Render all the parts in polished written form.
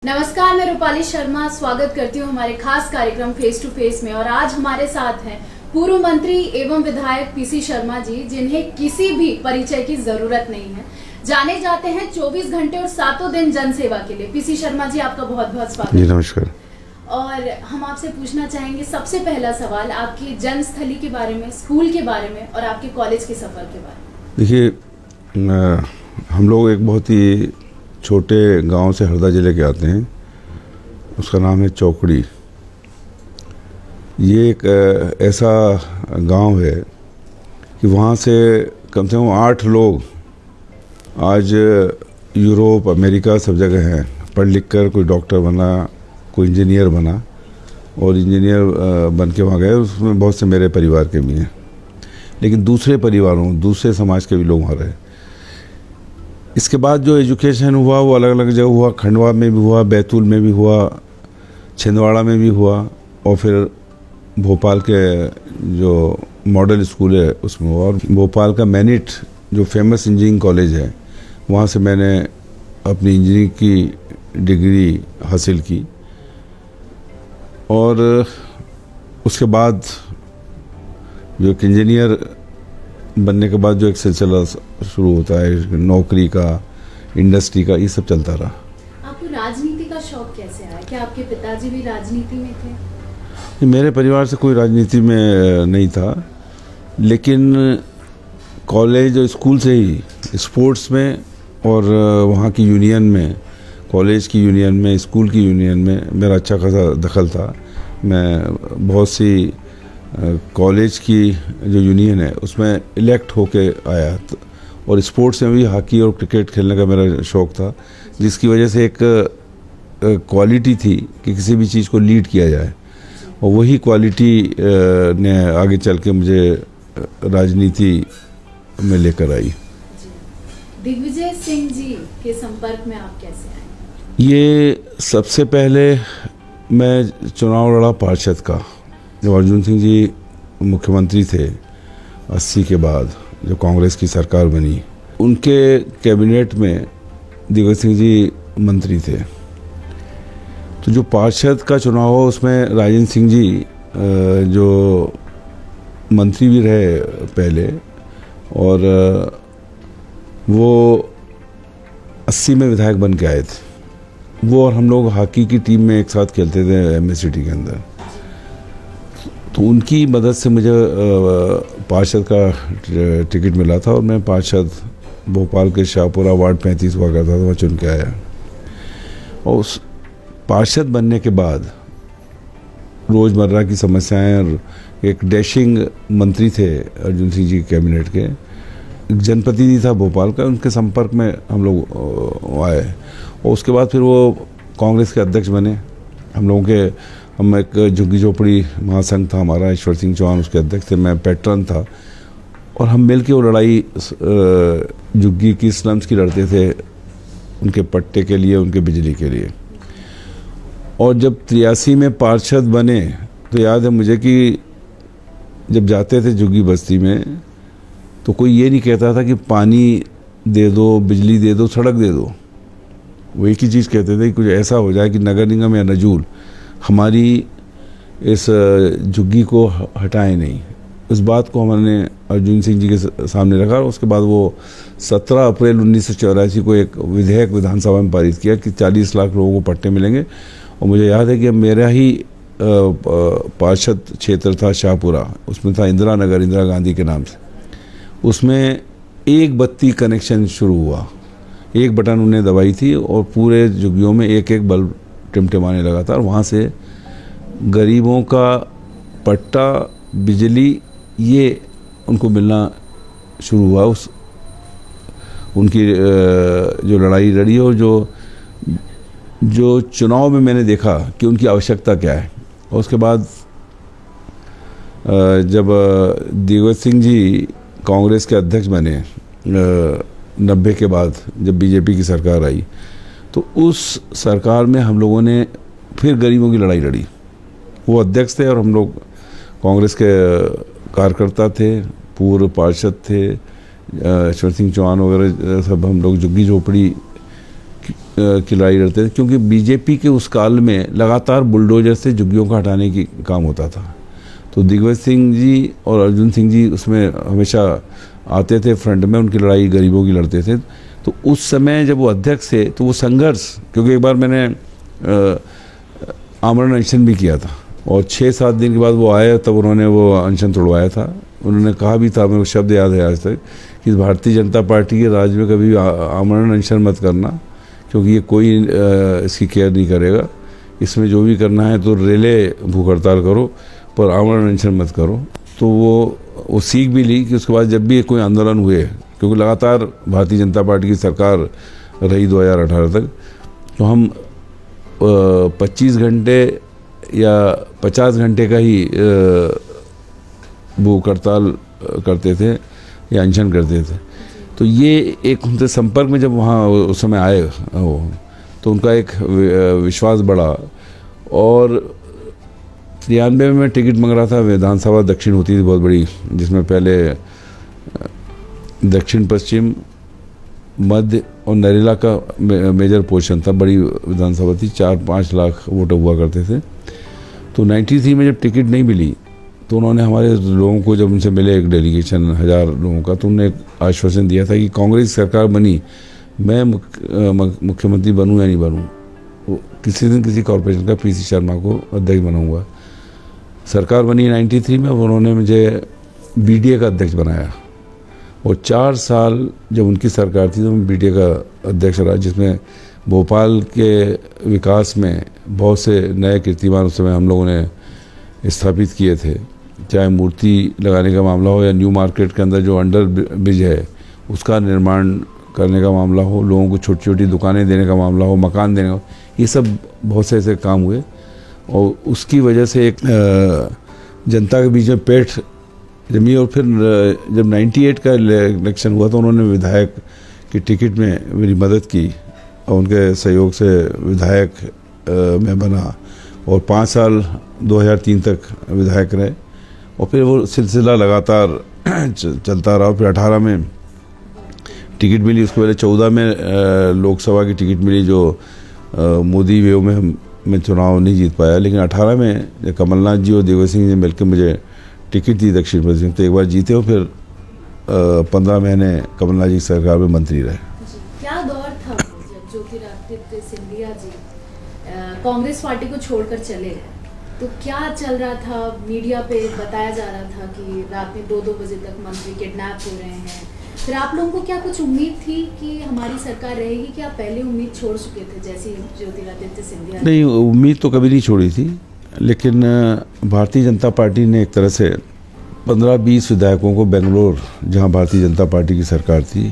नमस्कार, मैं रूपाली शर्मा स्वागत करती हूँ हमारे खास कार्यक्रम फेस टू फेस में। और आज हमारे साथ हैं पूर्व मंत्री एवं विधायक पीसी शर्मा जी, जिन्हें किसी भी परिचय की जरूरत नहीं है। जाने जाते हैं 24 घंटे और सातों दिन जनसेवा के लिए। पीसी शर्मा जी, आपका बहुत बहुत स्वागत। जी नमस्कार। और हम आपसे पूछना चाहेंगे, सबसे पहला सवाल आपकी जन्मस्थली के बारे में, स्कूल के बारे में और आपके कॉलेज के सफर के बारे में। देखिए, हम लोग एक बहुत ही छोटे गांव से हरदा ज़िले के आते हैं। उसका नाम है चौकड़ी। ये एक ऐसा गांव है कि वहाँ से कम से कम 8 लोग आज यूरोप, अमेरिका सब जगह हैं। पढ़ लिख कर कोई डॉक्टर बना, कोई इंजीनियर बना और इंजीनियर बन के वहाँ गए। उसमें बहुत से मेरे परिवार के भी हैं, लेकिन दूसरे परिवारों, दूसरे समाज के भी लोग वहाँ रहे। इसके बाद जो एजुकेशन हुआ वो अलग अलग जगह हुआ। खंडवा में भी हुआ, बैतूल में भी हुआ, छिंदवाड़ा में भी हुआ और फिर भोपाल के जो मॉडल स्कूल है उसमें हुआ। और भोपाल का मैनिट जो फेमस इंजीनियरिंग कॉलेज है, वहाँ से मैंने अपनी इंजीनियरिंग की डिग्री हासिल की। और उसके बाद जो एक इंजीनियर बनने के बाद जो एक सिलसिला शुरू होता है नौकरी का, इंडस्ट्री का, ये सब चलता रहा। आपको राजनीति का शौक कैसे आया? क्या आपके पिताजी भी राजनीति में थे? मेरे परिवार से कोई राजनीति में नहीं था, लेकिन कॉलेज और स्कूल से ही स्पोर्ट्स में और वहाँ की यूनियन में, कॉलेज की यूनियन में, स्कूल की यूनियन में मेरा अच्छा खासा दखल था। मैं बहुत सी कॉलेज की जो यूनियन है उसमें इलेक्ट होके आया और स्पोर्ट्स में भी हॉकी और क्रिकेट खेलने का मेरा शौक़ था, जिसकी वजह से एक क्वालिटी थी कि किसी भी चीज़ को लीड किया जाए। और वही क्वालिटी ने आगे चल के मुझे राजनीति में लेकर आई। दिग्विजय सिंह जी के संपर्क में आप कैसे आए? ये सबसे पहले मैं चुनाव लड़ा पार्षद का, जब अर्जुन सिंह जी मुख्यमंत्री थे 80 के बाद, जो कांग्रेस की सरकार बनी, उनके कैबिनेट में दिग्विजय सिंह जी मंत्री थे। तो जो पार्षद का चुनाव हो उसमें राजेंद्र सिंह जी जो मंत्री भी रहे पहले, और वो 80 में विधायक बन के आए थे। वो और हम लोग हॉकी की टीम में एक साथ खेलते थे एमए सिटी के अंदर। तो उनकी मदद से मुझे पार्षद का टिकट मिला था और मैं पार्षद भोपाल के शाहपुरा वार्ड 35 हुआ करता था, वहाँ चुन के आया। और उस पार्षद बनने के बाद रोज़मर्रा की समस्याएं, और एक डैशिंग मंत्री थे अर्जुन सिंह जी कैबिनेट के, एक जनप्रतिनिधि था भोपाल का, उनके संपर्क में हम लोग आए। और उसके बाद फिर वो कांग्रेस के अध्यक्ष बने। हम एक झुग्गी झोपड़ी महासंघ था हमारा, ईश्वर सिंह चौहान उसके अध्यक्ष थे, मैं पैट्रन था। और हम मिल के वो लड़ाई झुग्गी की, स्लम्स की लड़ते थे, उनके पट्टे के लिए, उनके बिजली के लिए। और जब 83 में पार्षद बने तो याद है मुझे कि जब जाते थे झुग्गी बस्ती में तो कोई ये नहीं कहता था कि पानी दे दो, बिजली दे दो, सड़क दे दो। वो एक ही चीज़ कहते थे कि कुछ ऐसा हो जाए कि नगर निगम या नजूल हमारी इस झुग्गी को हटाए नहीं। इस बात को हमने अर्जुन सिंह जी के सामने रखा। और उसके बाद वो 17 अप्रैल 1984 को एक विधेयक विधानसभा में पारित किया कि 40 लाख लोगों को पट्टे मिलेंगे। और मुझे याद है कि मेरा ही पार्षद क्षेत्र था शाहपुरा, उसमें था इंदिरा नगर, इंदिरा गांधी के नाम से। उसमें एक बत्ती कनेक्शन शुरू हुआ, एक बटन उन्हें दबाई थी और पूरे झुग्गियों में एक एक बल्ब टिमटिमाने लगा था। और वहाँ से गरीबों का पट्टा, बिजली, ये उनको मिलना शुरू हुआ। उनकी जो लड़ाई लड़ी और जो चुनाव में मैंने देखा कि उनकी आवश्यकता क्या है। और उसके बाद जब दिग्विजय सिंह जी कांग्रेस के अध्यक्ष बने 90 के बाद, जब बीजेपी की सरकार आई, तो उस सरकार में हम लोगों ने फिर गरीबों की लड़ाई लड़ी। वो अध्यक्ष थे और हम लोग कांग्रेस के कार्यकर्ता थे, पूर्व पार्षद थे, ईश्वर सिंह चौहान वगैरह सब हम लोग झुग्गी झोपड़ी की लड़ाई लड़ते थे, क्योंकि बीजेपी के उस काल में लगातार बुलडोजर से झुग्गियों को हटाने की काम होता था। तो दिग्विजय सिंह जी और अर्जुन सिंह जी उसमें हमेशा आते थे फ्रंट में, उनकी लड़ाई गरीबों की लड़ते थे। तो उस समय जब वो अध्यक्ष थे तो वो संघर्ष, क्योंकि एक बार मैंने आमरण अनशन भी किया था और 6-7 दिन के बाद वो आए, तब उन्होंने वो अनशन तोड़वाया था। उन्होंने कहा भी था, मेरे को शब्द याद है आज तक, कि भारतीय जनता पार्टी के राज में कभी आमरण अनशन मत करना, क्योंकि ये कोई इसकी केयर नहीं करेगा। इसमें जो भी करना है तो रेले भूख हड़ताल करो, पर आमरण अनशन मत करो। तो वो सीख भी ली कि उसके बाद जब भी कोई आंदोलन हुए, क्योंकि लगातार भारतीय जनता पार्टी की सरकार रही 2018 तक, तो हम 25 घंटे या 50 घंटे का ही भूख हड़ताल करते थे या अनशन करते थे। तो ये एक उनसे संपर्क में जब वहाँ उस समय आए वो, तो उनका एक विश्वास बढ़ा। और 93 में मैं टिकट मांग रहा था, विधानसभा दक्षिण होती थी बहुत बड़ी, जिसमें पहले दक्षिण पश्चिम मध्य और नरेला का मेजर पोर्शन था, बड़ी विधानसभा थी, 4-5 लाख वोट हुआ करते थे। तो 93 में जब टिकट नहीं मिली तो उन्होंने हमारे लोगों को, जब उनसे मिले एक डेलीगेशन 1000 लोगों का, तो उन्होंने एक आश्वासन दिया था कि कांग्रेस सरकार बनी, मैं मुख्यमंत्री बनूं या नहीं बनूं, किसी दिन किसी कॉरपोरेशन का पीसी शर्मा को अध्यक्ष बनाऊंगा। सरकार बनी 93 में, उन्होंने मुझे बीडीए का अध्यक्ष बनाया और 4 साल जब उनकी सरकार थी तो मैं बीडीए का अध्यक्ष रहा, जिसमें भोपाल के विकास में बहुत से नए कीर्तिमान उस समय हम लोगों ने स्थापित किए थे। चाहे मूर्ति लगाने का मामला हो या न्यू मार्केट के अंदर जो अंडर ब्रिज है उसका निर्माण करने का मामला हो, लोगों को छोटी छोटी दुकानें देने का मामला हो, मकान देने का, ये सब बहुत से ऐसे काम हुए। और उसकी वजह से एक जनता के बीच में पेठ जमी। और फिर जब 98 का इलेक्शन हुआ तो उन्होंने विधायक की टिकट में मेरी मदद की और उनके सहयोग से विधायक में बना और 5 साल 2003 तक विधायक रहे। और फिर वो सिलसिला लगातार चलता रहा। फिर 18 में टिकट मिली, उसके पहले 14 में लोकसभा की टिकट मिली, जो मोदी वेव में मैं चुनाव नहीं जीत पाया। लेकिन 18 में कमलनाथ जी और दिग्विजय सिंह जी मिलकर मुझे टिकट दी दक्षिण पश्चिम, तो एक बार जीते और फिर 15 महीने कमलनाथ जी की सरकार में मंत्री रहे। क्या दौर था जब ज्योतिरादित्य सिंधिया जी कांग्रेस पार्टी को छोड़कर चले गए, तो क्या चल रहा था? मीडिया पे बताया जा रहा था कि रात में 2-2 बजे तक मंत्री किडनैप हो रहे हैं। फिर आप लोगों को क्या कुछ उम्मीद थी कि हमारी सरकार रहेगी, कि आप पहले उम्मीद छोड़ चुके थे जैसे ज्योतिरादित्य सिंधिया? नहीं, उम्मीद तो कभी नहीं छोड़ी थी, लेकिन भारतीय जनता पार्टी ने एक तरह से 15-20 विधायकों को बेंगलोर, जहां भारतीय जनता पार्टी की सरकार थी,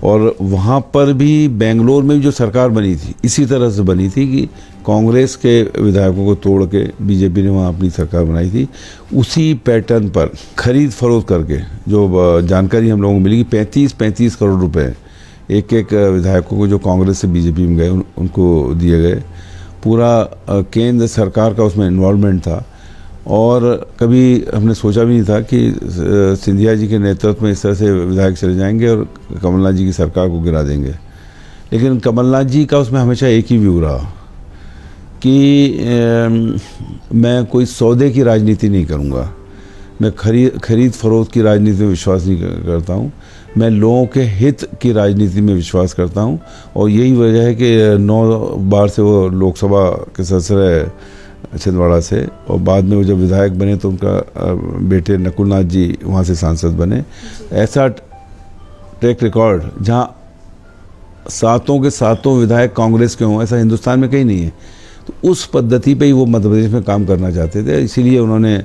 और वहां पर भी बेंगलोर में भी जो सरकार बनी थी इसी तरह से बनी थी कि कांग्रेस के विधायकों को तोड़ के बीजेपी ने वहां अपनी सरकार बनाई थी। उसी पैटर्न पर खरीद फरोख्त करके जो जानकारी हम लोगों को मिली कि 35 करोड़ रुपए एक विधायकों को जो कांग्रेस से बीजेपी में गए उनको दिए गए। पूरा केंद्र सरकार का उसमें इन्वॉल्वमेंट था और कभी हमने सोचा भी नहीं था कि सिंधिया जी के नेतृत्व में इस तरह से विधायक चले जाएंगे और कमलनाथ जी की सरकार को गिरा देंगे। लेकिन कमलनाथ जी का उसमें हमेशा एक ही व्यू रहा कि मैं कोई सौदे की राजनीति नहीं करूँगा, मैं खरीद फरोख्त की राजनीति में विश्वास नहीं करता हूँ, मैं लोगों के हित की राजनीति में विश्वास करता हूँ। और यही वजह है कि 9 बार से वो लोकसभा के सदस्य रहे छिंदवाड़ा से, और बाद में वो जब विधायक बने तो उनका बेटे नकुलनाथ जी वहाँ से सांसद बने। ऐसा ट्रैक रिकॉर्ड जहाँ 7 के 7 विधायक कांग्रेस के हों, ऐसा हिंदुस्तान में कहीं नहीं है। तो उस पद्धति पे ही वो मध्य प्रदेश में काम करना चाहते थे। इसीलिए उन्होंने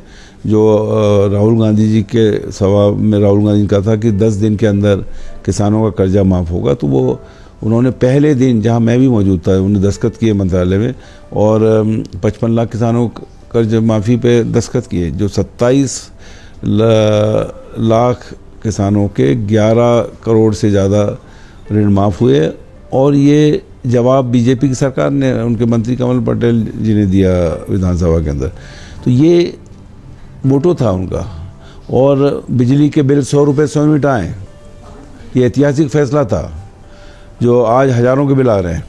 जो राहुल गांधी जी के सभा में राहुल गांधी ने कहा था कि 10 दिन के अंदर किसानों का कर्जा माफ़ होगा, तो वो उन्होंने पहले दिन, जहां मैं भी मौजूद था, उन्होंने दस्तखत किए मंत्रालय में और 55 लाख किसानों कर्ज माफ़ी पे दस्तखत किए, जो 27 लाख किसानों के 11 करोड़ से ज़्यादा ऋण माफ़ हुए। और ये जवाब बीजेपी की सरकार ने, उनके मंत्री कमल पटेल जी ने दिया विधानसभा के अंदर। तो ये मोटो था उनका। और बिजली के बिल 100 रुपये 100 यूनिट आए, ये ऐतिहासिक फैसला था, जो आज हज़ारों के बिल आ रहे हैं।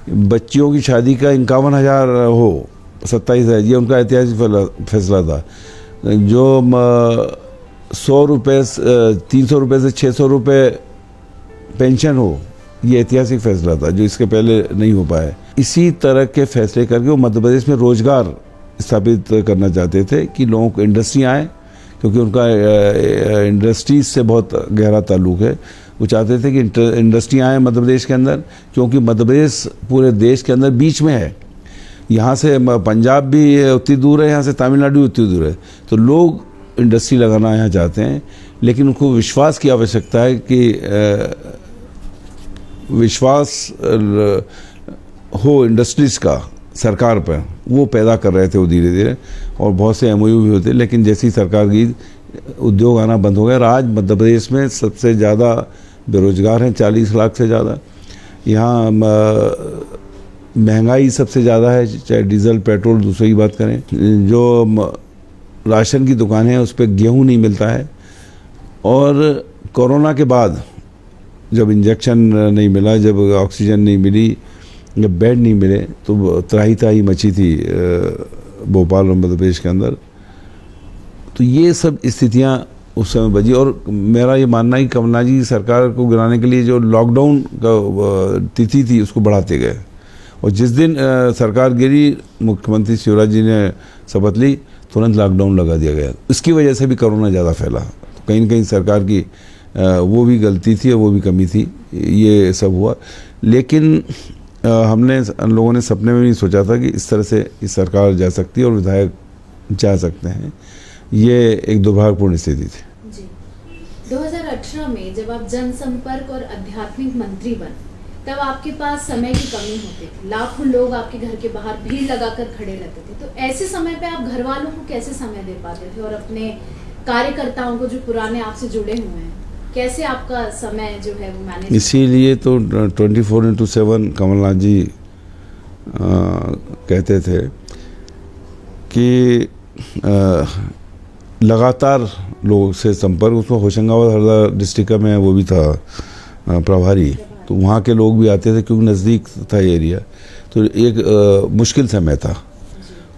बच्चियों की शादी का 51,000 हो 27,000, ये उनका ऐतिहासिक फैसला था। जो 100 रुपये 300 रुपये से 600 रुपये पेंशन हो, ये ऐतिहासिक फैसला था जो इसके पहले नहीं हो पाया। इसी तरह के फैसले करके वो मध्य प्रदेश में रोजगार स्थापित करना चाहते थे कि लोगों को इंडस्ट्री आए, क्योंकि उनका इंडस्ट्रीज से बहुत गहरा ताल्लुक है। वो चाहते थे कि इंडस्ट्री आए मध्य प्रदेश के अंदर, क्योंकि मध्य प्रदेश पूरे देश के अंदर बीच में है। यहाँ से पंजाब भी उतनी दूर है, यहाँ से तमिलनाडु उतनी दूर है, तो लोग इंडस्ट्री लगाना यहाँ चाहते हैं। लेकिन उनको विश्वास की आवश्यकता है कि विश्वास हो इंडस्ट्रीज का सरकार पर, वो पैदा कर रहे थे वो धीरे धीरे, और बहुत से MOU भी होते। लेकिन जैसी सरकार की उद्योग आना बंद हो गया। और आज मध्य प्रदेश में सबसे ज़्यादा बेरोजगार हैं, 40 लाख से ज़्यादा। यहाँ महंगाई सबसे ज़्यादा है, चाहे डीजल पेट्रोल दूसरी की बात करें। जो राशन की दुकानें हैं उस पर गेहूँ नहीं मिलता है। और कोरोना के बाद जब इंजेक्शन नहीं मिला, जब ऑक्सीजन नहीं मिली, जब बेड नहीं मिले, तो त्राही त्राही मची थी भोपाल और मध्य प्रदेश के अंदर। तो ये सब स्थितियां उस समय बजी। और मेरा ये मानना है कि कमलनाथ जी सरकार को गिराने के लिए जो लॉकडाउन का तिथि थी उसको बढ़ाते गए। और जिस दिन सरकार गिरी, मुख्यमंत्री शिवराज जी ने शपथ ली, तुरंत लॉकडाउन लगा दिया गया। इसकी वजह से भी कोरोना ज़्यादा फैला। तो कहीं न कहीं सरकार की वो भी गलती थी और वो भी कमी थी, ये सब हुआ। लेकिन हम लोगों ने सपने में नहीं सोचा था कि इस तरह से इस सरकार जा सकती है और विधायक जा सकते हैं। ये एक दुर्भाग्यपूर्ण स्थिति थी। जी, 2018 में जब आप जनसंपर्क और आध्यात्मिक मंत्री बने, तब आपके पास समय की कमी होती थी। लाखों लोग आपके घर के बाहर भीड़ लगाकर खड़े रहते थे। तो ऐसे समय पे आप घर वालों को कैसे समय दे पाते थे, और अपने कार्यकर्ताओं को जो पुराने आपसे जुड़े हुए हैं, कैसे आपका समय जो है वो मैनेज? इसीलिए तो 24/7 कमलनाथ जी कहते थे कि लगातार लोगों से संपर्क। उसमें होशंगाबाद हरदा डिस्ट्रिक्ट का मैं वो भी था प्रभारी, तो वहाँ के लोग भी आते थे क्योंकि नज़दीक था ये एरिया। तो एक मुश्किल समय था।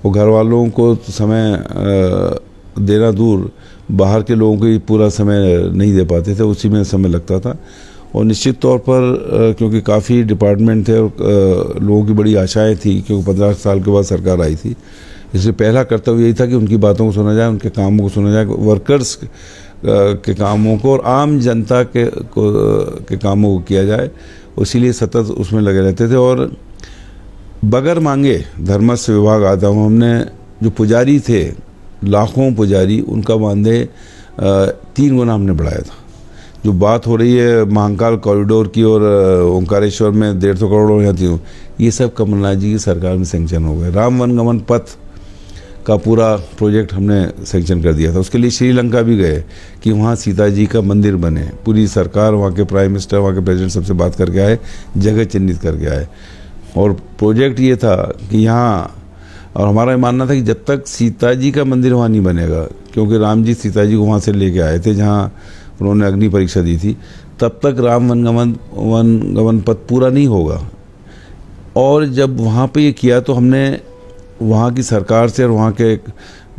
वो घर वालों को समय देना दूर, बाहर के लोगों को पूरा समय नहीं दे पाते थे, उसी में समय लगता था। और निश्चित तौर पर क्योंकि काफ़ी डिपार्टमेंट थे और लोगों की बड़ी आशाएं थी, क्योंकि 15 साल के बाद सरकार आई थी, इसलिए पहला कर्तव्य यही था कि उनकी बातों को सुना जाए, उनके कामों को सुना जाए, वर्कर्स के कामों को और आम जनता के कामों को किया जाए। इसीलिए सतत उसमें लगे रहते थे। और बगैर मांगे धर्मस्व विभाग आता हूँ, हमने जो पुजारी थे, लाखों पुजारी, उनका मानदेय 3 गुना हमने बढ़ाया था। जो बात हो रही है महाकाल कॉरिडोर की और ओंकारेश्वर में 150 करोड़ हो जाती हूँ, ये सब कमलनाथ जी की सरकार में सैंक्शन हो गए। राम वनगमन पथ का पूरा प्रोजेक्ट हमने सैंक्शन कर दिया था। उसके लिए श्रीलंका भी गए कि वहाँ सीता जी का मंदिर बने। पूरी सरकार, वहाँ के प्राइम मिनिस्टर, वहाँ के प्रेसिडेंट सबसे बात करके आए, जगह चिन्हित करके आए। और प्रोजेक्ट ये था कि यहाँ, और हमारा मानना था कि जब तक सीता जी का मंदिर वहाँ नहीं बनेगा, क्योंकि राम जी सीता जी को वहाँ से लेके आए थे जहाँ उन्होंने अग्नि परीक्षा दी थी, तब तक राम वनगमन पथ पूरा नहीं होगा। और जब वहाँ पे ये किया तो हमने वहाँ की सरकार से और वहाँ के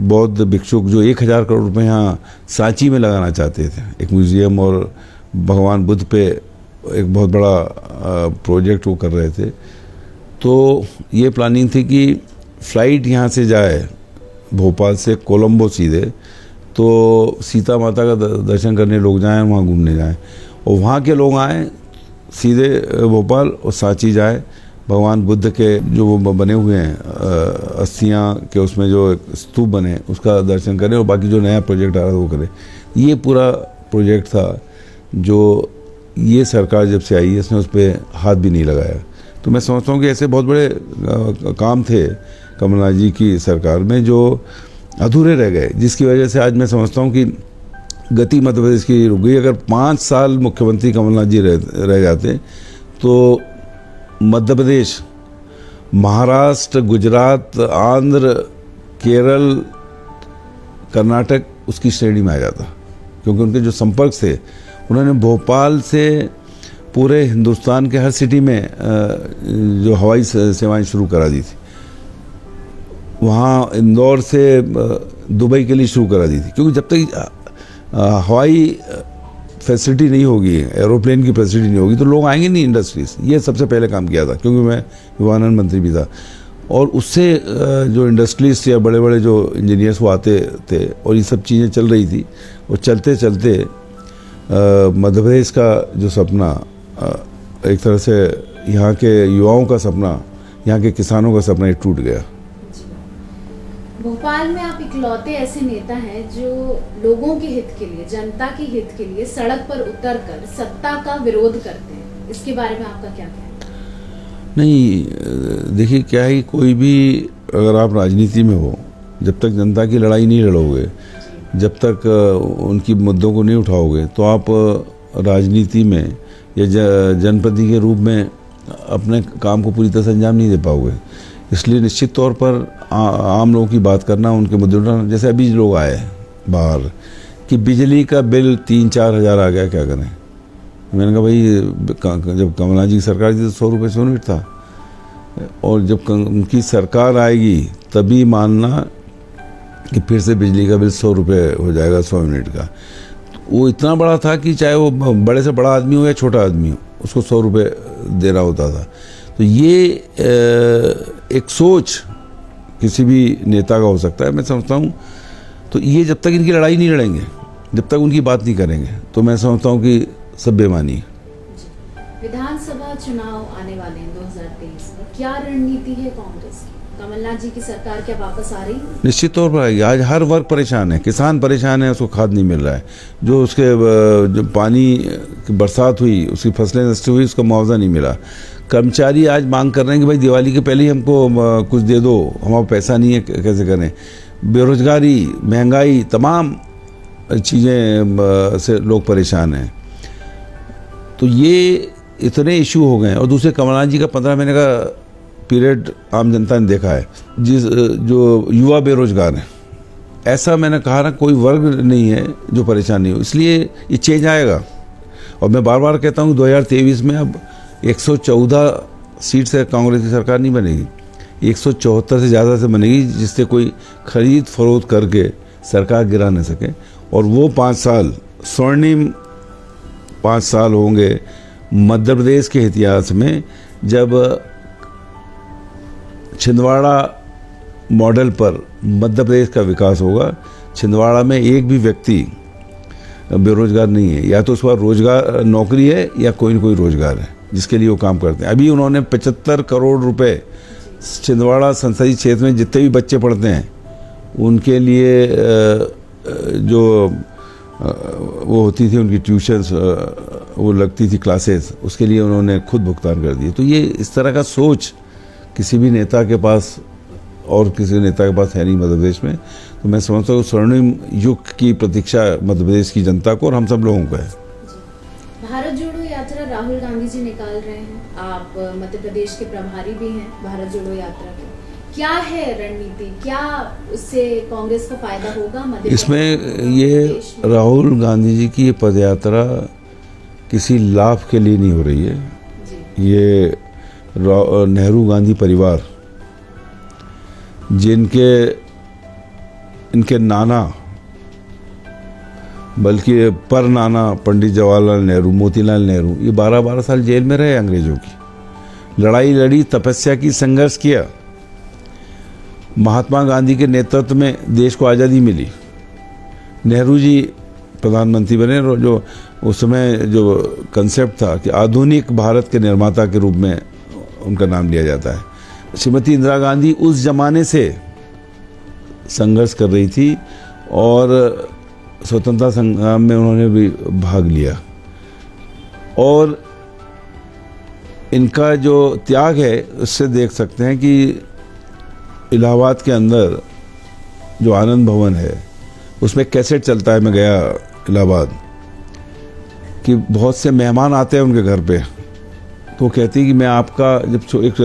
बौद्ध भिक्षुक जो 1000 करोड़ रुपए यहाँ सांची में लगाना चाहते थे, एक म्यूज़ियम और भगवान बुद्ध पे एक बहुत बड़ा प्रोजेक्ट वो कर रहे थे। तो ये प्लानिंग थी कि फ़्लाइट यहाँ से जाए भोपाल से कोलंबो सीधे, तो सीता माता का दर्शन करने लोग जाएं, वहाँ घूमने जाएं, और वहाँ के लोग आएँ सीधे भोपाल और सांची जाए, भगवान बुद्ध के जो वो बने हुए हैं अस्थियाँ के, उसमें जो स्तूप बने उसका दर्शन करें, और बाकी जो नया प्रोजेक्ट आ रहा है वो करें। ये पूरा प्रोजेक्ट था जो ये सरकार जब से आई है इसने उस पर हाथ भी नहीं लगाया। तो मैं समझता हूँ कि ऐसे बहुत बड़े काम थे कमलनाथ जी की सरकार में जो अधूरे रह गए, जिसकी वजह से आज मैं समझता हूँ कि गति मध्य प्रदेश की रुक गई। अगर 5 साल मुख्यमंत्री कमलनाथ जी रह जाते तो मध्य प्रदेश, महाराष्ट्र, गुजरात, आंध्र, केरल, कर्नाटक उसकी श्रेणी में आ जाता, क्योंकि उनके जो संपर्क थे, उन्होंने भोपाल से पूरे हिंदुस्तान के हर सिटी में जो हवाई सेवाएं शुरू करा दी थी। वहाँ इंदौर से दुबई के लिए शुरू करा दी थी, क्योंकि जब तक हवाई फैसिलिटी नहीं होगी, एरोप्लेन की फैसिलिटी नहीं होगी, तो लोग आएंगे नहीं इंडस्ट्रीज। ये सबसे पहले काम किया था, क्योंकि मैं विमानन मंत्री भी था। और उससे जो इंडस्ट्रीज या बड़े बड़े जो इंजीनियर्स वो आते थे और ये सब चीज़ें चल रही थी। और चलते चलते मध्य प्रदेश का जो सपना, एक तरह से यहाँ के युवाओं का सपना, यहाँ के किसानों का सपना, ये टूट गया। भोपाल में आप इकलौते ऐसे नेता हैं जो लोगों के हित के लिए, जनता के हित के लिए सड़क पर उतरकर सत्ता का विरोध करते हैं। इसके बारे में आपका क्या कहना है? नहीं, देखिए क्या है, कोई भी अगर आप राजनीति में हो, जब तक जनता की लड़ाई नहीं लड़ोगे, जब तक उनकी मुद्दों को नहीं उठाओगे, तो आप राजनीति में या जनप्रतिनिधि के रूप में अपने काम को पूरी तरह से अंजाम नहीं दे पाओगे। इसलिए निश्चित तौर पर आम लोगों की बात करना, उनके मुद्दे उठाना। जैसे अभी लोग आए बाहर कि बिजली का बिल 3-4 हज़ार आ गया, क्या करें। मैंने कहा भाई, जब कमलनाथ जी की सरकार थी तो 100 रुपये 100 यूनिट था, और जब उनकी सरकार आएगी तभी मानना कि फिर से बिजली का बिल 100 रुपये हो जाएगा 100 यूनिट का। वो इतना बड़ा था कि चाहे वो बड़े से बड़ा आदमी हो या छोटा आदमी हो, उसको 100 रुपये देना होता था। तो ये एक सोच किसी भी नेता का हो सकता है, मैं समझता हूँ। तो ये जब तक इनकी लड़ाई नहीं लड़ेंगे, जब तक उनकी बात नहीं करेंगे, तो मैं समझता हूँ कि सब बेमानी है। विधानसभा चुनाव आने वाले हैं 2023 में, क्या रणनीति है कांग्रेस की? कमलनाथ जी की सरकार क्या वापस आ रही है? निश्चित तौर पर आएगी। आज हर वर्ग परेशान है, किसान परेशान है, उसको खाद नहीं मिल रहा है, जो उसके जो पानी की बरसात हुई, उसकी फसलें नष्ट हुई, उसका मुआवजा नहीं मिला। कर्मचारी आज मांग कर रहे हैं कि भाई दिवाली के पहले ही हमको कुछ दे दो, हमारा पैसा नहीं है, कैसे करें। बेरोजगारी, महंगाई, तमाम चीज़ें से लोग परेशान हैं। तो ये इतने इशू हो गए हैं। और दूसरे, कमलनाथ जी का 15 महीने का पीरियड आम जनता ने देखा है, जो युवा बेरोजगार हैं। ऐसा मैंने कहा ना, कोई वर्ग नहीं है जो परेशान नहीं हो। इसलिए ये चेंज आएगा। और मैं बार बार कहता हूँ 2023 में अब 114 सीट से कांग्रेस की सरकार नहीं बनेगी, 174 से ज़्यादा से बनेगी, जिससे कोई खरीद फरोख्त करके सरकार गिरा न सके। और वो 5 साल स्वर्णिम 5 साल होंगे मध्य प्रदेश के इतिहास में, जब छिंदवाड़ा मॉडल पर मध्य प्रदेश का विकास होगा। छिंदवाड़ा में एक भी व्यक्ति बेरोजगार नहीं है, या तो उसके पास रोजगार, नौकरी है, या कोई न कोई रोजगार है जिसके लिए वो काम करते हैं। अभी उन्होंने 75 करोड़ रुपए छिंदवाड़ा संसदीय क्षेत्र में जितने भी बच्चे पढ़ते हैं उनके लिए जो वो होती थी उनकी ट्यूशन्स, वो लगती थी क्लासेस, उसके लिए उन्होंने खुद भुगतान कर दिए। तो ये इस तरह का सोच किसी भी नेता के पास और किसी नेता के पास है नहीं मध्य प्रदेश में। तो मैं समझता हूँ स्वर्णिम युग की प्रतीक्षा मध्य प्रदेश की जनता को और हम सब लोगों को है। भारत जोड़ो यात्रा राहुल गांधी जी निकाल रहे हैं, आप मध्य प्रदेश के प्रभारी भी हैं भारत जोड़ो यात्रा के। क्या है रणनीति, क्या उससे कांग्रेस को फायदा होगा मध्य प्रदेश? इसमें ये राहुल गांधी जी की ये पदयात्रा किसी लाभ के लिए नहीं हो रही है जी। ये नेहरू गांधी परिवार, इनके नाना, बल्कि पर नाना पंडित जवाहरलाल नेहरू, मोतीलाल नेहरू, ये 12-12 साल जेल में रहे अंग्रेजों की। लड़ाई लड़ी, तपस्या की, संघर्ष किया। महात्मा गांधी के नेतृत्व में देश को आज़ादी मिली। नेहरू जी प्रधानमंत्री बने, और जो उस समय जो कंसेप्ट था कि आधुनिक भारत के निर्माता के रूप में उनका नाम लिया जाता है। श्रीमती इंदिरा गांधी उस जमाने से संघर्ष कर रही थी और स्वतंत्रता संग्राम में उन्होंने भी भाग लिया। और इनका जो त्याग है उससे देख सकते हैं कि इलाहाबाद के अंदर जो आनंद भवन है उसमें कैसेट चलता है। मैं गया इलाहाबाद, कि बहुत से मेहमान आते हैं उनके घर पे, तो कहती है कि मैं आपका, जब एक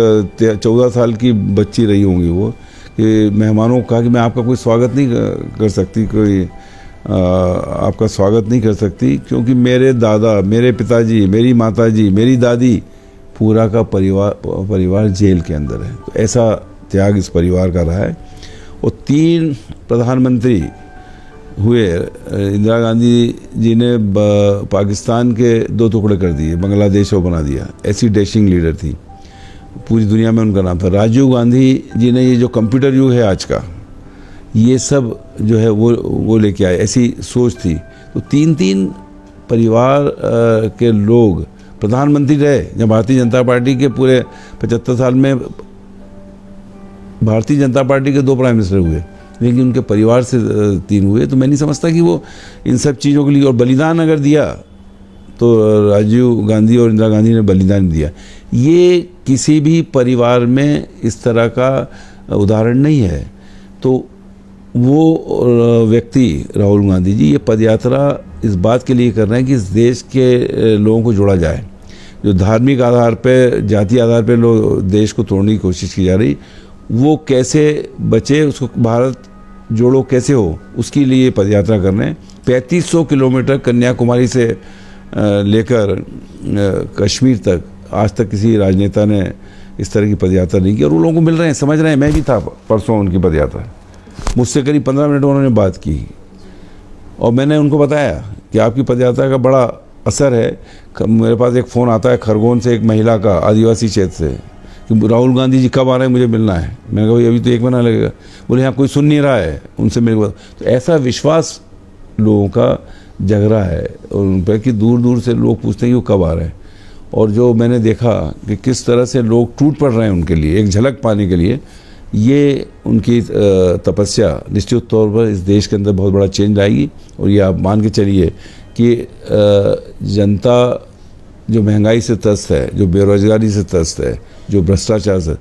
14 साल की बच्ची रही होंगी वो, कि मेहमानों को कहा कि मैं आपका कोई स्वागत नहीं कर सकती, कोई आपका स्वागत नहीं कर सकती, क्योंकि मेरे दादा, मेरे पिताजी, मेरी माताजी, मेरी दादी, पूरा का परिवार जेल के अंदर है। तो ऐसा त्याग इस परिवार का रहा है। और 3 प्रधानमंत्री हुए। इंदिरा गांधी जी ने पाकिस्तान के 2 टुकड़े कर दिए, बांग्लादेश को बना दिया। ऐसी डैशिंग लीडर थी, पूरी दुनिया में उनका नाम था। राजीव गांधी जी ने ये जो कंप्यूटर युग है आज का, ये सब जो है वो लेके आए, ऐसी सोच थी। तो 3 परिवार के लोग प्रधानमंत्री रहे। जब भारतीय जनता पार्टी के पूरे 75 साल में भारतीय जनता पार्टी के 2 प्राइम मिनिस्टर हुए, लेकिन उनके परिवार से 3 हुए। तो मैं नहीं समझता कि वो इन सब चीज़ों के लिए, और बलिदान अगर दिया तो राजीव गांधी और इंदिरा गांधी ने बलिदान दिया। ये किसी भी परिवार में इस तरह का उदाहरण नहीं है। तो वो व्यक्ति राहुल गांधी जी ये पदयात्रा इस बात के लिए कर रहे हैं कि इस देश के लोगों को जोड़ा जाए। जो धार्मिक आधार पे, जाति आधार पे लोग देश को तोड़ने की कोशिश की जा रही, वो कैसे बचे, उसको भारत जोड़ो कैसे हो, उसके लिए पदयात्रा कर रहे हैं। 3500 किलोमीटर कन्याकुमारी से लेकर कश्मीर तक आज तक किसी राजनेता ने इस तरह की पदयात्रा नहीं की, और वो लोगों को मिल रहे हैं, समझ रहे हैं। मैं भी था परसों उनकी पदयात्रा, मुझसे करीब 15 मिनट उन्होंने बात की, और मैंने उनको बताया कि आपकी पदयात्रा का बड़ा असर है। मेरे पास एक फ़ोन आता है खरगोन से, एक महिला का, आदिवासी क्षेत्र से, कि राहुल गांधी जी कब आ रहे हैं, मुझे मिलना है। मैंने कहा भाई अभी तो 1 महीना लगेगा। बोले यहाँ कोई सुन नहीं रहा है, उनसे मेरे को। तो ऐसा विश्वास लोगों का जग रहा है उन पर कि दूर दूर से लोग पूछते हैं कि वो कब आ रहे हैं। और जो मैंने देखा कि किस तरह से लोग टूट पड़ रहे हैं उनके लिए, एक झलक पाने के लिए, ये उनकी तपस्या निश्चित तौर पर इस देश के अंदर बहुत बड़ा चेंज लाएगी। और ये आप मान के चलिए कि जनता जो महंगाई से त्रस्त है, जो बेरोजगारी से त्रस्त है, जो भ्रष्टाचार से,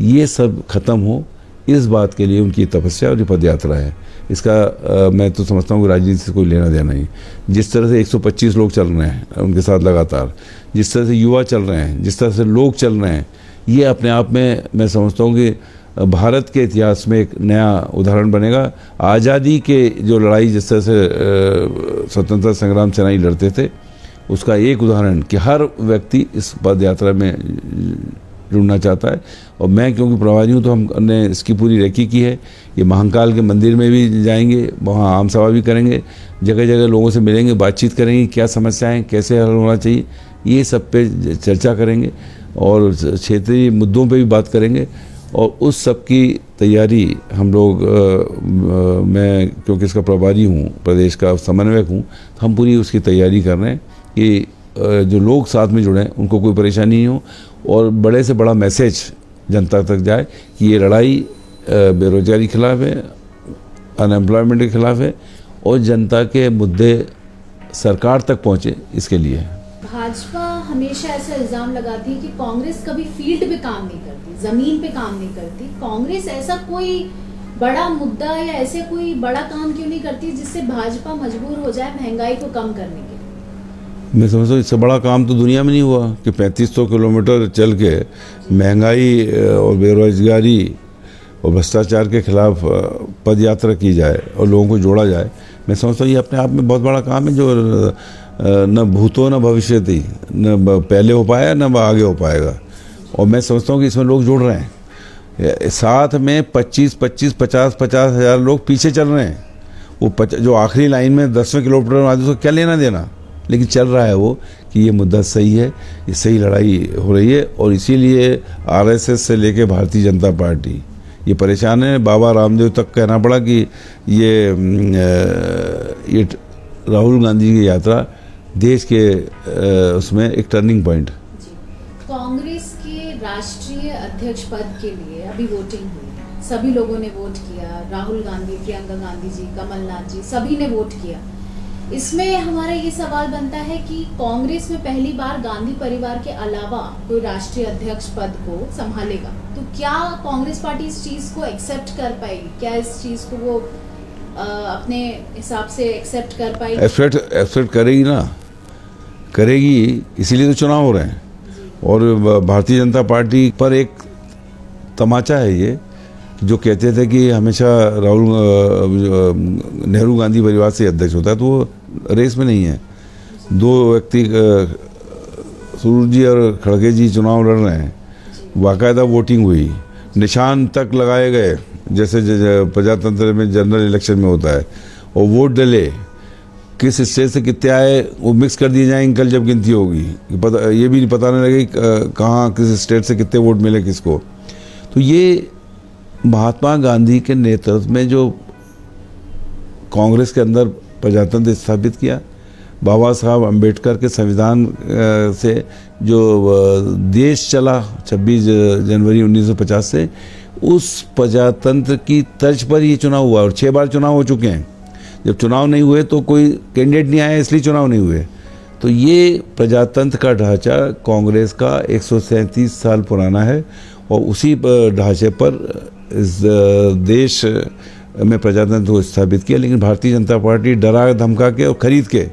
ये सब खत्म हो, इस बात के लिए उनकी तपस्या और ये पदयात्रा है। इसका मैं तो समझता हूँ कि राजनीति से कोई लेना देना नहीं। जिस तरह से 125 लोग चल रहे हैं उनके साथ लगातार, जिस तरह से युवा चल रहे हैं, जिस तरह से लोग चल रहे हैं, ये अपने आप में मैं समझता हूँ कि भारत के इतिहास में एक नया उदाहरण बनेगा। आज़ादी के जो लड़ाई जिस तरह से स्वतंत्रता संग्राम सेनानी लड़ते थे, उसका एक उदाहरण कि हर व्यक्ति इस पद यात्रा में जुड़ना चाहता है। और मैं क्योंकि प्रवासी हूँ तो हमने इसकी पूरी रेकी की है। ये महाकाल के मंदिर में भी जाएंगे, वहाँ आम सभा भी करेंगे, जगह जगह लोगों से मिलेंगे, बातचीत करेंगे, क्या समस्याएं कैसे हल होना चाहिए, ये सब पे चर्चा करेंगे और क्षेत्रीय मुद्दों पे भी बात करेंगे। और उस सब की तैयारी हम लोग मैं क्योंकि इसका प्रभारी हूँ, प्रदेश का समन्वयक हूँ, तो हम पूरी उसकी तैयारी कर रहे हैं कि जो लोग साथ में जुड़े हैं उनको कोई परेशानी नहीं हो और बड़े से बड़ा मैसेज जनता तक जाए कि ये लड़ाई बेरोजगारी के खिलाफ है, अनएम्प्लॉयमेंट के खिलाफ है और जनता के मुद्दे सरकार तक पहुँचे इसके लिए। भाजपा हमेशा ऐसा इल्जाम लगाती है कि कांग्रेस कभी फील्ड पे काम नहीं करती, जमीन पे काम नहीं करती। कांग्रेस ऐसा कोई बड़ा मुद्दा या ऐसे कोई बड़ा काम क्यों नहीं करती जिससे भाजपा मजबूर हो जाए महंगाई को कम करने के लिए? मैं समझता हूँ इससे बड़ा काम तो दुनिया में नहीं हुआ कि 3500 किलोमीटर चल के महंगाई और बेरोजगारी और भ्रष्टाचार के खिलाफ पद यात्रा की जाए और लोगों को जोड़ा जाए। मैं समझता हूँ ये अपने आप में बहुत बड़ा काम है जो न भूतो न भविष्यति, न पहले हो पाया न आगे हो पाएगा। और मैं समझता हूँ कि इसमें लोग जुड़ रहे हैं, साथ में 50 हज़ार लोग पीछे चल रहे हैं। वो जो आखिरी लाइन में 10वें किलोमीटर में उसको क्या लेना देना, लेकिन चल रहा है वो कि ये मुद्दा सही है, ये सही लड़ाई हो रही है। और इसीलिए आरएसएस से लेके भारतीय जनता पार्टी ये परेशान है। बाबा रामदेव तक कहना पड़ा कि ये राहुल गांधी की यात्रा देश के उसमें एक टर्निंग पॉइंट। कांग्रेस के राष्ट्रीय अध्यक्ष पद के लिए अभी वोटिंग हुई, सभी लोगों ने वोट किया, राहुल गांधी, प्रियंका गांधी जी, कमलनाथ जी, सभी ने वोट किया। इसमें हमारा ये सवाल बनता है कि कांग्रेस में पहली बार गांधी परिवार के अलावा कोई राष्ट्रीय अध्यक्ष पद को संभालेगा, तो क्या कांग्रेस पार्टी इस चीज को एक्सेप्ट कर पाएगी? क्या इस चीज को वो अपने हिसाब से एक्सेप्ट कर पाएगी? एक्सेप्ट करेगी ना, करेगी, इसीलिए तो चुनाव हो रहे हैं। और भारतीय जनता पार्टी पर एक तमाचा है ये जो कहते थे कि हमेशा नेहरू गांधी परिवार से अध्यक्ष होता है, तो वो रेस में नहीं है। दो व्यक्ति सुरूर जी और खड़गे जी चुनाव लड़ रहे हैं, बाकायदा वोटिंग हुई, निशान तक लगाए गए जैसे प्रजातंत्र में जनरल इलेक्शन में होता है, और वोट डले, किस स्टेट से कितने आए वो मिक्स कर दिए जाएंगे कल जब गिनती होगी। ये भी पता नहीं लगे कहाँ किस स्टेट से कितने वोट मिले किसको। तो ये महात्मा गांधी के नेतृत्व में जो कांग्रेस के अंदर प्रजातंत्र स्थापित किया, बाबा साहब अम्बेडकर के संविधान से जो देश चला 26 जनवरी 1950 से, उस प्रजातंत्र की तर्ज पर ये चुनाव हुआ। और 6 बार चुनाव हो चुके हैं। जब चुनाव नहीं हुए तो कोई कैंडिडेट नहीं आया, इसलिए चुनाव नहीं हुए। तो ये प्रजातंत्र का ढांचा कांग्रेस का 137 साल पुराना है, और उसी ढांचे पर इस देश में प्रजातंत्र को स्थापित किया। लेकिन भारतीय जनता पार्टी डरा धमका के और खरीद के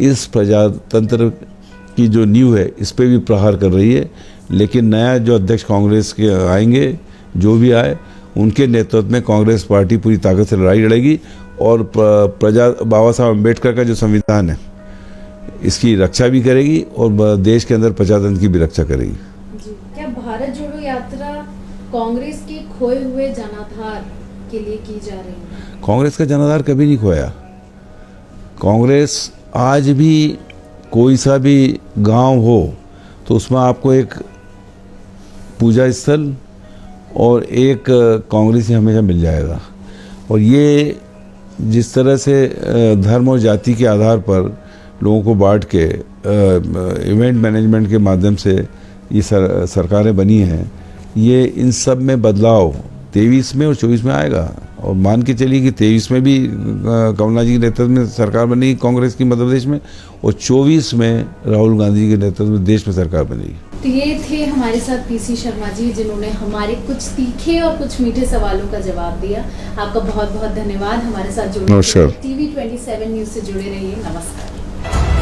इस प्रजातंत्र की जो नींव है इस पे भी प्रहार कर रही है। लेकिन नया जो अध्यक्ष कांग्रेस के आएंगे, जो भी आए, उनके नेतृत्व में कांग्रेस पार्टी पूरी ताकत से लड़ाई लड़ेगी, और बाबा साहब अम्बेडकर का जो संविधान है इसकी रक्षा भी करेगी, और देश के अंदर प्रजातंत्र की भी रक्षा करेगी। जी, क्या भारत जोड़ो यात्रा कांग्रेस के खोए हुए जनाधार के लिए की जा रही है? कांग्रेस का जनाधार कभी नहीं खोया। कांग्रेस आज भी कोई सा भी गांव हो तो उसमें आपको एक पूजा स्थल और एक कांग्रेसी हमेशा मिल जाएगा। और ये जिस तरह से धर्म और जाति के आधार पर लोगों को बांट के इवेंट मैनेजमेंट के माध्यम से ये सरकारें बनी हैं, ये इन सब में बदलाव 23 में और 24 में आएगा। और मान के चलिए कि 23 में भी कमलनाथ जी के नेतृत्व में सरकार बनेगी कांग्रेस की मध्य प्रदेश में, और 24 में राहुल गांधी के नेतृत्व में देश में सरकार बनेगी। तो ये थे हमारे साथ पीसी शर्मा जी, जिन्होंने हमारे कुछ तीखे और कुछ मीठे सवालों का जवाब दिया। आपका बहुत बहुत धन्यवाद हमारे साथ जुड़ने के लिए। TV 27 न्यूज़ से जुड़े रहिए। नमस्कार।